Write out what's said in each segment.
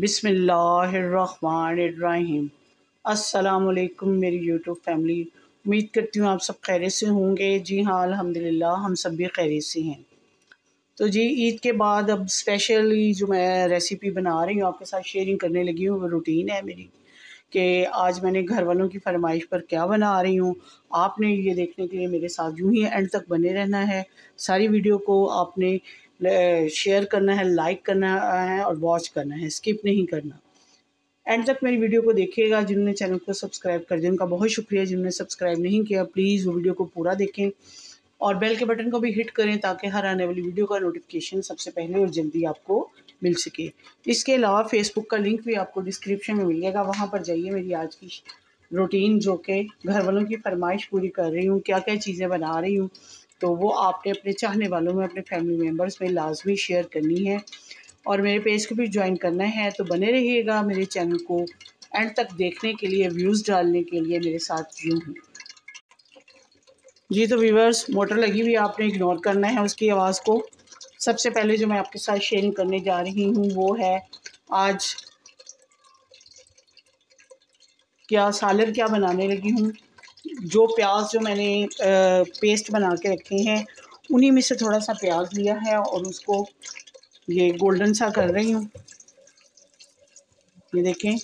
बिस्मिल्लाहिर्रहमानिर्रहीम। अस्सलामुअलैकुम मेरी यूट्यूब फैमिली। उम्मीद करती हूँ आप सब खैरियत से होंगे। जी हाँ, अल्हम्दुलिल्लाह हम सब भी खैरियत से हैं। तो जी, ईद के बाद अब स्पेशली जो मैं रेसिपी बना रही हूँ आपके साथ शेयरिंग करने लगी हूँ, वो रूटीन है मेरी कि आज मैंने घर वालों की फरमाइश पर क्या बना रही हूँ। आपने ये देखने के लिए मेरे साथ यूँ ही एंड तक बने रहना है। सारी वीडियो को आपने शेयर करना है, लाइक करना है और वॉच करना है, स्किप नहीं करना। एंड तक मेरी वीडियो को देखिएगा। जिन्होंने चैनल को सब्सक्राइब कर दिया उनका बहुत शुक्रिया। जिन्होंने सब्सक्राइब नहीं किया प्लीज़ वो वीडियो को पूरा देखें और बेल के बटन को भी हिट करें ताकि हर आने वाली वीडियो का नोटिफिकेशन सबसे पहले और जल्दी आपको मिल सके। इसके अलावा फेसबुक का लिंक भी आपको डिस्क्रिप्शन में मिल जाएगा, वहाँ पर जाइए। मेरी आज की रूटीन जो कि घर वालों की फरमाइश पूरी कर रही हूँ, क्या क्या चीज़ें बना रही हूँ, तो वो आपने अपने चाहने वालों में, अपने फैमिली मेम्बर्स में लाजमी शेयर करनी है और मेरे पेज को भी ज्वाइन करना है। तो बने रहिएगा मेरे चैनल को एंड तक देखने के लिए, व्यूज़ डालने के लिए मेरे साथ यूँ ही। जी तो व्यूअर्स, मोटर लगी हुई आपने इग्नोर करना है उसकी आवाज़ को। सबसे पहले जो मैं आपके साथ शेयरिंग करने जा रही हूँ वो है आज सालन क्या बनाने लगी हूँ। जो प्याज जो मैंने पेस्ट बना के रखे हैं उन्हीं में से थोड़ा सा प्याज लिया है और उसको ये गोल्डन सा कर रही हूँ। ये देखें,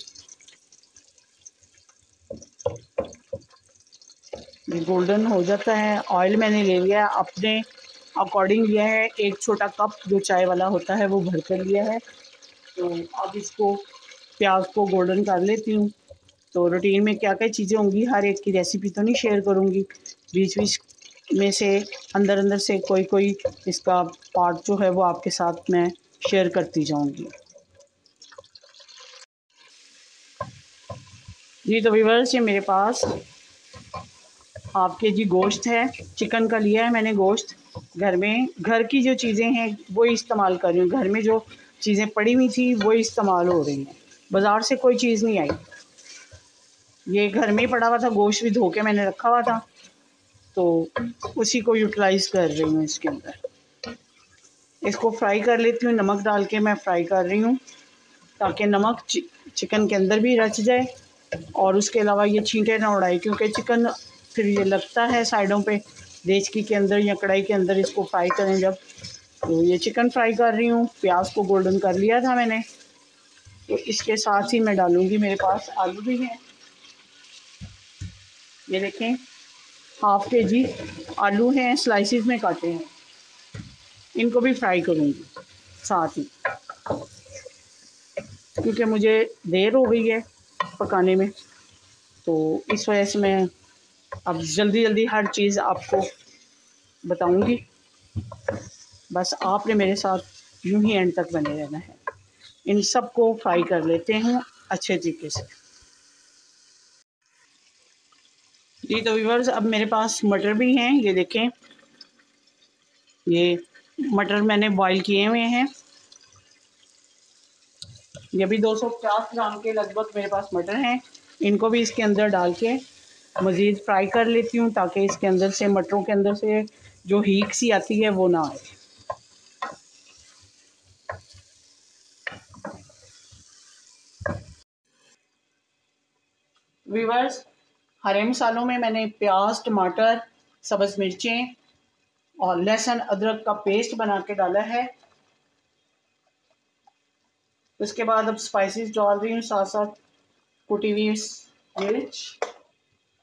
ये गोल्डन हो जाता है। ऑयल मैंने ले लिया है, अपने अकॉर्डिंग लिया है। एक छोटा कप जो चाय वाला होता है वो भर कर लिया है। तो अब इसको प्याज को गोल्डन कर लेती हूँ। तो रूटीन में क्या क्या चीज़ें होंगी, हर एक की रेसिपी तो नहीं शेयर करूँगी, बीच बीच में से अंदर अंदर से कोई कोई इसका पार्ट जो है वो आपके साथ मैं शेयर करती जाऊँगी। जी तो व्यूअर्स, ये मेरे पास हाफ के जी गोश्त है, चिकन का लिया है मैंने गोश्त। घर में घर की जो चीज़ें हैं वो इस्तेमाल कर रही हूँ, घर में जो चीज़ें पड़ी हुई थी वो इस्तेमाल हो रही हैं, बाज़ार से कोई चीज़ नहीं आई। ये घर में ही पड़ा हुआ था, गोश्त भी धो के मैंने रखा हुआ था, तो उसी को यूटिलाइज़ कर रही हूँ। इसके अंदर इसको फ्राई कर लेती हूँ, नमक डाल के मैं फ्राई कर रही हूँ ताकि नमक चिकन के अंदर भी रच जाए और उसके अलावा ये छींटे ना उड़ाए, क्योंकि चिकन फिर ये लगता है साइडों पे देचकी के अंदर या कढ़ाई के अंदर इसको फ्राई करें जब। तो ये चिकन फ्राई कर रही हूँ, प्याज को गोल्डन कर लिया था मैंने। तो इसके साथ ही मैं डालूँगी, मेरे पास आलू भी हैं, ये देखें हाफ के जी आलू हैं, स्लाइसिस में काटे हैं। इनको भी फ्राई करूँगी साथ ही, क्योंकि मुझे देर हो गई है पकाने में, तो इस वजह से मैं अब जल्दी जल्दी हर चीज़ आपको बताऊंगी। बस आपने मेरे साथ यूं ही एंड तक बने रहना है। इन सब को फ्राई कर लेते हैं अच्छे तरीके से। जी तो व्यूअर्स, अब मेरे पास मटर भी हैं, ये देखें, ये मटर मैंने बॉईल किए हुए हैं। ये भी 250 ग्राम के लगभग मेरे पास मटर हैं। इनको भी इसके अंदर डाल के मज़ीद फ्राई कर लेती हूँ ताकि इसके अंदर से, मटरों के अंदर से जो हीट सी आती है वो ना आए। व्यूअर्स, हरे मसालों में मैंने प्याज, टमाटर, सब्ज़ मिर्चें और लहसुन अदरक का पेस्ट बना के डाला है। उसके बाद अब स्पाइसेस डाल रही हूँ, साथ साथ कुटी हुई मिर्च।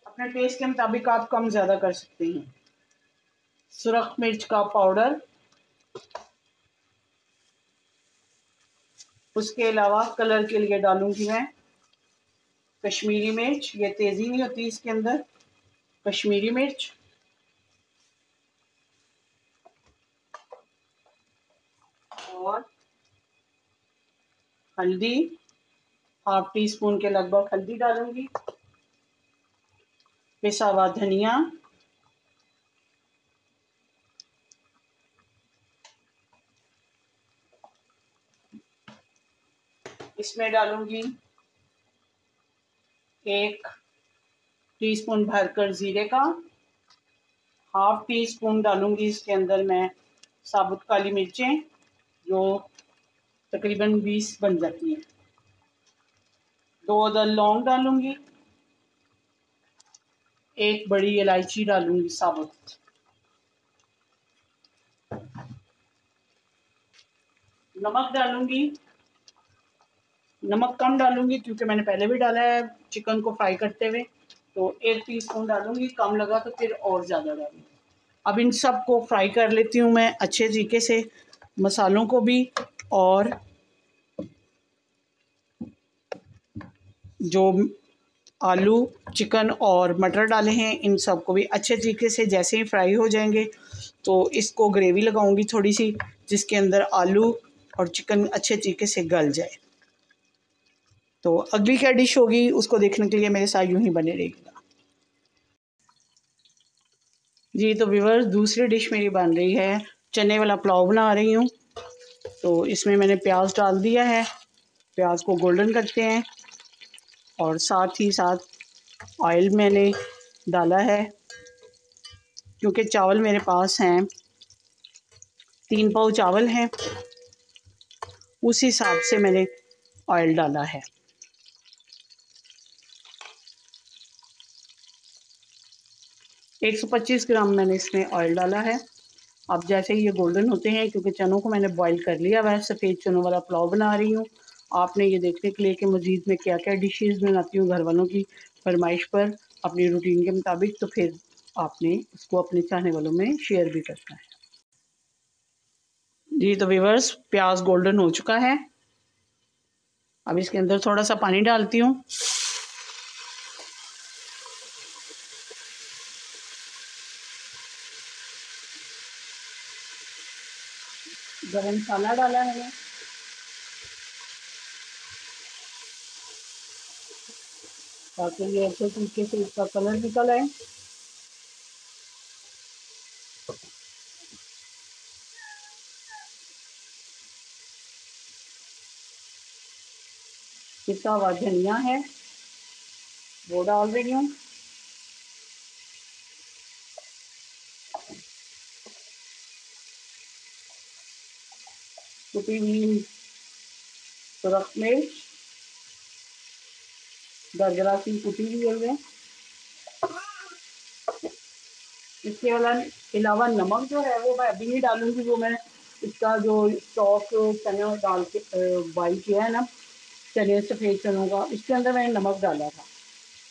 अपने टेस्ट के मुताबिक आप कम ज़्यादा कर सकते हैं। सुरख मिर्च का पाउडर, उसके अलावा कलर के लिए डालूंगी मैं कश्मीरी मिर्च। ये तेज़ी नहीं होती इसके अंदर, कश्मीरी मिर्च। और हल्दी, हाफ टी स्पून के लगभग हल्दी डालूंगी। पिसा हुआ धनिया, इसमें डालूंगी 1 टीस्पून भरकर ज़ीरे का। हाफ टी स्पून डालूंगी इसके अंदर मैं साबुत काली मिर्चें, जो तकरीबन 20 बन जाती हैं। 2 अदद लौंग डालूंगी, 1 बड़ी इलायची डालूंगी साबुत, नमक डालूंगी, नमक कम डालूंगी क्योंकि मैंने पहले भी डाला है चिकन को फ्राई करते हुए, तो 1 टीस्पून डालूंगी, कम लगा तो फिर और ज़्यादा डालूंगी। अब इन सब को फ्राई कर लेती हूँ मैं अच्छे तरीके से, मसालों को भी, और जो आलू, चिकन और मटर डाले हैं इन सब को भी अच्छे तरीके से। जैसे ही फ्राई हो जाएंगे तो इसको ग्रेवी लगाऊंगी थोड़ी सी, जिसके अंदर आलू और चिकन अच्छे तरीके से गल जाए। तो अगली क्या डिश होगी उसको देखने के लिए मेरे साथ यूं ही बने रहिएगा। जी तो व्यूअर्स, दूसरी डिश मेरी बन रही है, चने वाला पुलाव बना रही हूँ। तो इसमें मैंने प्याज डाल दिया है, प्याज को गोल्डन करते हैं, और साथ ही साथ ऑयल मैंने डाला है क्योंकि चावल मेरे पास हैं 3 पाव चावल हैं, उस हिसाब से मैंने ऑयल डाला है। एक 125 ग्राम मैंने इसमें ऑयल डाला है। अब जैसे ही ये गोल्डन होते हैं, क्योंकि चनों को मैंने बॉईल कर लिया हुआ है, सफ़ेद चनों वाला पुलाव बना रही हूँ। आपने ये देखने के लिए कि मज़ीद में क्या क्या डिशेस बनाती हूँ घर वालों की फरमाइश पर अपनी रूटीन के मुताबिक, तो फिर आपने उसको अपने चाहने वालों में शेयर भी करना है। जी तो व्यूअर्स, प्याज गोल्डन हो चुका है। अब इसके अंदर थोड़ा सा पानी डालती हूँ। गरम मसाला डाला है, ताकि ये अच्छे तरीके से इसका कलर निकल आए। पिसा हुआ धनिया है वो डाल रही हूँ। कुटी हुई सुरख मिर्च, दरदरा सी कुटी हुई है। इसके अलावा नमक जो है वो मैं अभी नहीं डालूंगी, वो मैं इसका जो स्टॉक चने डाल के बॉइल किया है ना, चने सफ़ेद चनों का, इसके अंदर मैंने नमक डाला था।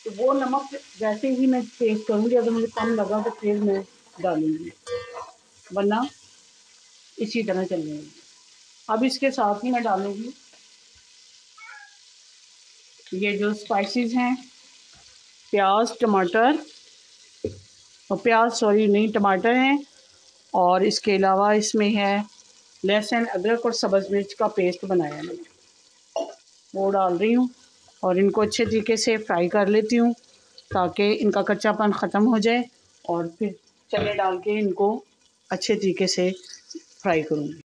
तो वो नमक जैसे ही मैं टेस्ट करूँगी, अगर मुझे कम लगा तो फिर मैं डालूँगी, वरना इसी तरह चलेगी। अब इसके साथ ही मैं डालूँगी ये जो स्पाइसेस हैं, प्याज टमाटर, और प्याज सॉरी नहीं टमाटर हैं, और इसके अलावा इसमें है लहसुन अदरक और सब्ज़ मिर्च का पेस्ट बनाया मैंने, वो डाल रही हूँ। और इनको अच्छे तरीके से फ्राई कर लेती हूँ ताकि इनका कच्चापन ख़त्म हो जाए, और फिर चने डाल के इनको अच्छे तरीके से फ्राई करूँगी।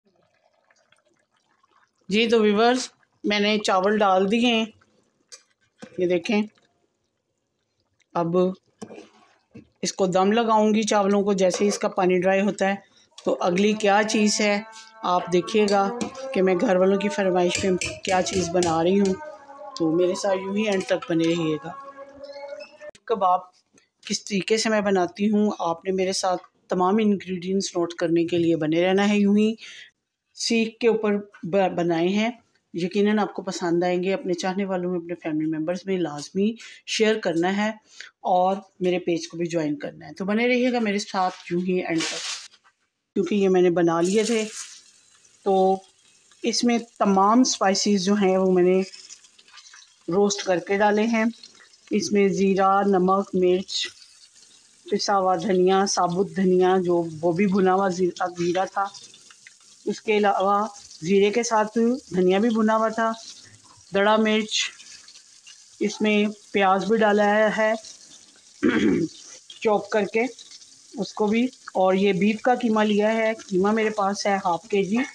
जी तो व्यूअर्स, मैंने चावल डाल दिए हैं, ये देखें। अब इसको दम लगाऊंगी चावलों को, जैसे ही इसका पानी ड्राई होता है। तो अगली क्या चीज़ है आप देखिएगा कि मैं घर वालों की फरमाइश में क्या चीज़ बना रही हूँ, तो मेरे साथ यूँ ही एंड तक बने रहिएगा। कबाब किस तरीके से मैं बनाती हूँ, आपने मेरे साथ तमाम इंग्रेडिएंट्स नोट करने के लिए बने रहना है। यूँ ही सीख के ऊपर बनाए हैं, यकीनन आपको पसंद आएंगे। अपने चाहने वालों में, अपने फैमिली मेम्बर्स में लाजमी शेयर करना है, और मेरे पेज को भी ज्वाइन करना है। तो बने रहिएगा मेरे साथ यूँ ही एंड तक, क्योंकि ये मैंने बना लिए थे। तो इसमें तमाम स्पाइसेस जो हैं वो मैंने रोस्ट करके डाले हैं। इसमें ज़ीरा, नमक, मिर्च, पिसा हुआ धनिया, साबुत धनिया जो वो भी भुना हुआ ज़ीरा था, उसके अलावा ज़ीरे के साथ धनिया भी भुना हुआ था, दड़ा मिर्च, इसमें प्याज भी डाला है चॉप करके उसको भी। और ये बीफ का कीमा लिया है, कीमा मेरे पास है 1/2 kg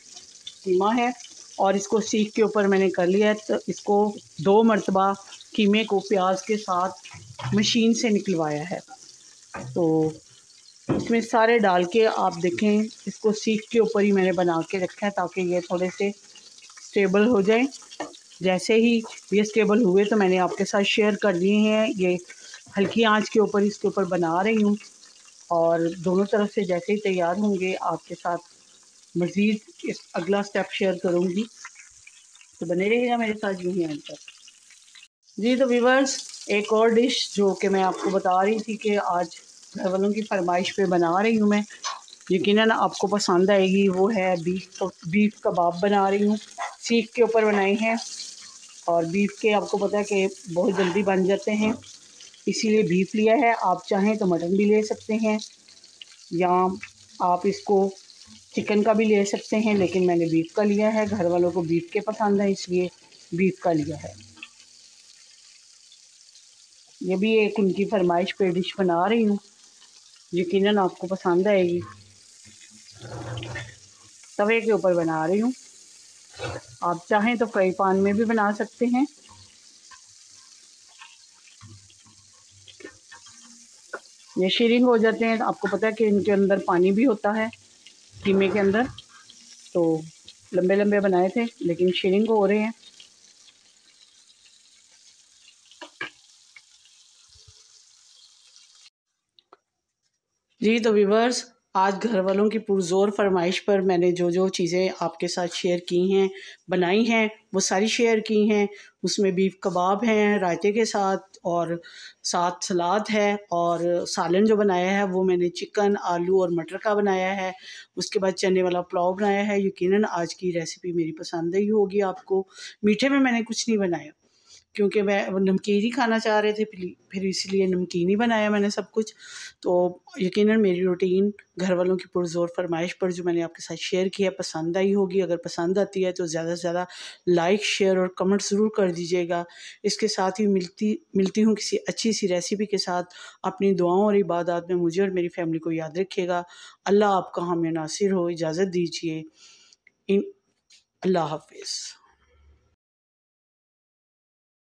कीमा है, और इसको सीख के ऊपर मैंने कर लिया है। तो इसको 2 मरतबा कीमे को प्याज के साथ मशीन से निकलवाया है। तो इसमें सारे डाल के आप देखें, इसको सीख के ऊपर ही मैंने बना के रखा है ताकि ये थोड़े से स्टेबल हो जाए। जैसे ही ये स्टेबल हुए तो मैंने आपके साथ शेयर कर दिए हैं। ये हल्की आंच के ऊपर इसके ऊपर बना रही हूँ और दोनों तरफ से जैसे ही तैयार होंगे आपके साथ मज़ीद इस अगला स्टेप शेयर करूँगी। तो बने रहिएगा मेरे साथ यूँ ही अंत तक। जी तो व्यूअर्स, एक और डिश जो कि मैं आपको बता रही थी कि आज घर वालों की फरमाइश पे बना रही हूँ मैं, यकीनन आपको पसंद आएगी। वो है बीफ कबाब बना रही हूँ। सीख के ऊपर बनाए हैं और बीफ के आपको पता है कि बहुत जल्दी बन जाते हैं, इसीलिए बीफ लिया है। आप चाहें तो मटन भी ले सकते हैं या आप इसको चिकन का भी ले सकते हैं, लेकिन मैंने बीफ का लिया है। घर वालों को बीफ के पसंद है इसलिए बीफ का लिया है। ये भी एक उनकी फरमाइश पे डिश बना रही हूँ, यकीनन आपको पसंद आएगी। तवे के ऊपर बना रही हूँ, आप चाहें तो फ्राई पैन में भी बना सकते हैं। ये शीरिंग हो जाते हैं, आपको पता है कि इनके अंदर पानी भी होता है कीमे के अंदर, तो लंबे लंबे बनाए थे लेकिन शीरिंग हो रहे हैं। जी तो व्यूवर्स, आज घर वालों की पुरज़ोर फरमाइश पर मैंने जो जो चीज़ें आपके साथ शेयर की हैं, बनाई हैं, वो सारी शेयर की हैं। उसमें बीफ कबाब हैं रायते के साथ और साथ सलाद है, और सालन जो बनाया है वो मैंने चिकन, आलू और मटर का बनाया है। उसके बाद चने वाला पुलाव बनाया है। यकीनन आज की रेसिपी मेरी पसंद ही होगी आपको। मीठे में मैंने कुछ नहीं बनाया क्योंकि मैं नमकीन ही खाना चाह रहे थे, फिर इसलिए नमकीन ही बनाया मैंने सब कुछ। तो यकीनन मेरी रूटीन घर वालों की पुरज़ोर फरमाइश पर जो मैंने आपके साथ शेयर किया पसंद आई होगी। अगर पसंद आती है तो ज़्यादा से ज़्यादा लाइक, शेयर और कमेंट ज़रूर कर दीजिएगा। इसके साथ ही मिलती हूँ किसी अच्छी सी रेसिपी के साथ। अपनी दुआओं और इबादत में मुझे और मेरी फैमिली को याद रखिएगा। अल्लाह आपका हामी नासिर हो। इजाज़त दीजिए। अल्लाह हाफिज़।